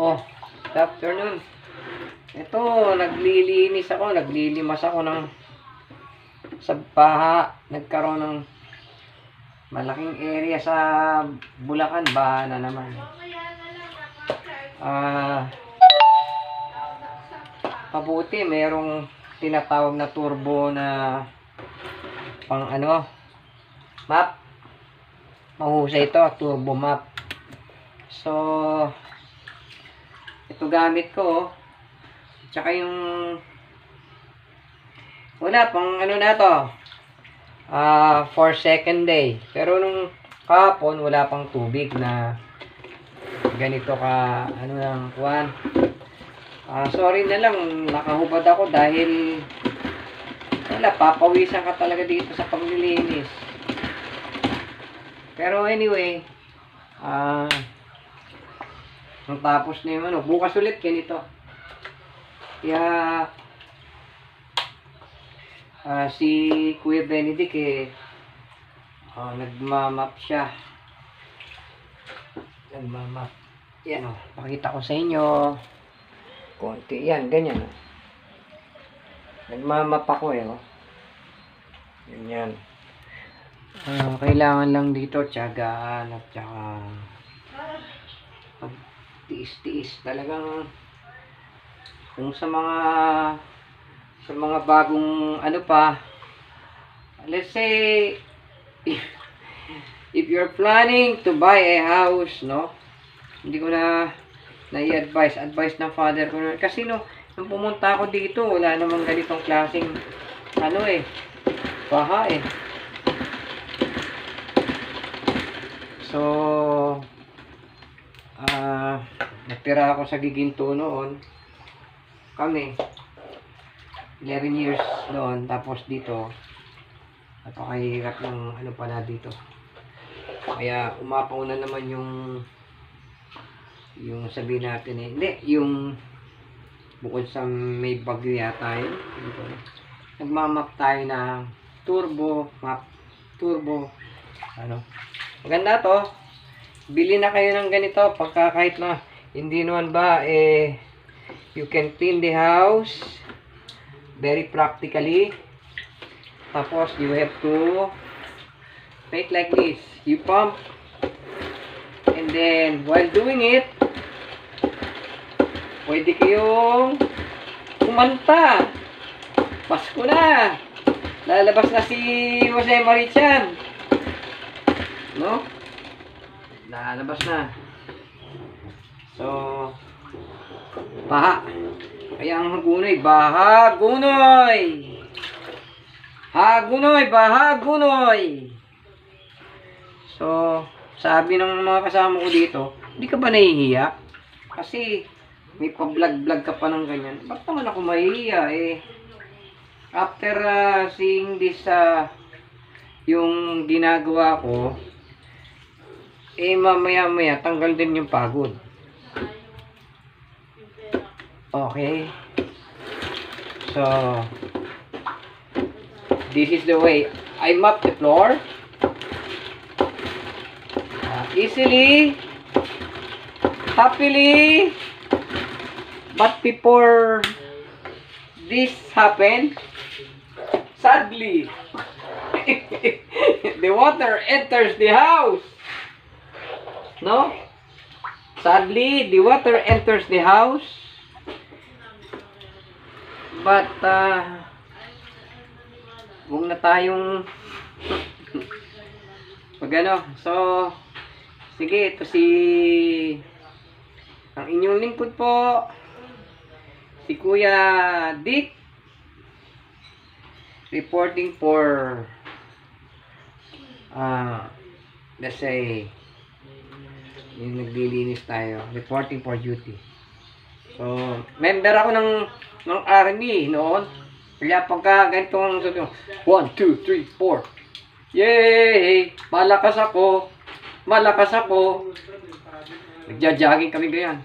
Oh, good afternoon. Ito, naglilimas ako ng sa baha. Nagkaroon ng malaking area sa Bulacan. Baha na naman. Mabuti, merong tinatawag na turbo na pang map. Mahusay ito, turbo map. So, ito gamit ko. Tsaka yung wala pang na to. For second day. Pero nung kahapon wala pang tubig na ganito ka lang kuwan. Sorry na lang, nakahubad ako dahil wala, papawisan ka talaga dito sa paglilinis. Pero anyway, tapos na yung bukas ulit ganito. Kaya si Kuya Benedict nagmamap siya. Nagmamap. Yan pakita ko sa inyo. Konti yan, ganyan. Nagmamap ako Ganyan. Kailangan lang dito tiyagaan at saka tiis-tiis talagang kung sa mga bagong let's say if you're planning to buy a house, hindi ko advice ng father ko kasi nung pumunta ako dito wala namang ganitong klaseng baha so natira ako sa Giginto noon. Kami 11 years noon, tapos dito napakahirap ng pala dito. Kaya umapaw na naman yung sabihin natin hindi, yung bukod sa may bagyo yata yun dito. Nagmamap tayo ng turbo map. Maganda to. Bili na kayo ng ganito pagka kahit na hindi naman ba you can clean the house very practically. Tapos you have to make like this. You pump and then while doing it pwede kayong kumanta. Pasko na. Lalabas na si Jose Marichan. Lalabas na. So, baha. Kaya ang hagunoy, bahagunoy. Hagunoy, bahagunoy. So, sabi ng mga kasama ko dito, hindi ka ba nahihiya? Kasi, may pa-vlog-vlog ka pa ng ganyan. Ba't naman ako mahihiya After seeing this, yung ginagawa ko, mamaya-maya, tanggal din yung pagod. Okay. So, this is the way I mop the floor. Easily, happily, but before this happened, sadly, the water enters the house. Sadly, the water enters the house. But, huwag na tayong So, sige, ito ang inyong lingkod po, si Kuya Dick, reporting for, let's say, yung naglilinis tayo, reporting for duty. So, member ako ng army noon. Kaya pagka ganito 1, 2, 3, 4. Yay! Malakas ako. Nagja-jogging kami ganyan.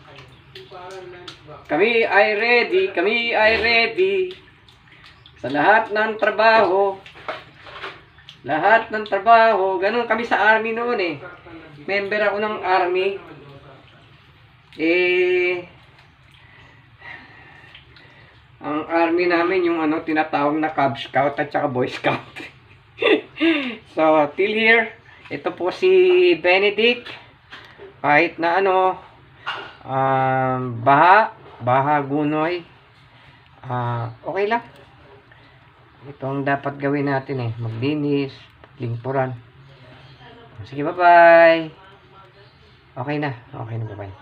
Kami ay ready. Sa lahat ng trabaho. Ganun kami sa army noon Member ako ng army. ang army namin yung ano tinatawag na Cub Scout at saka Boy Scout. So, till here, ito po si Benedict. Kahit na ano, baha, gunoy, okay lang. Ito ang dapat gawin natin maglinis, lingkuran. Sige, bye-bye. Okay na, bye-bye.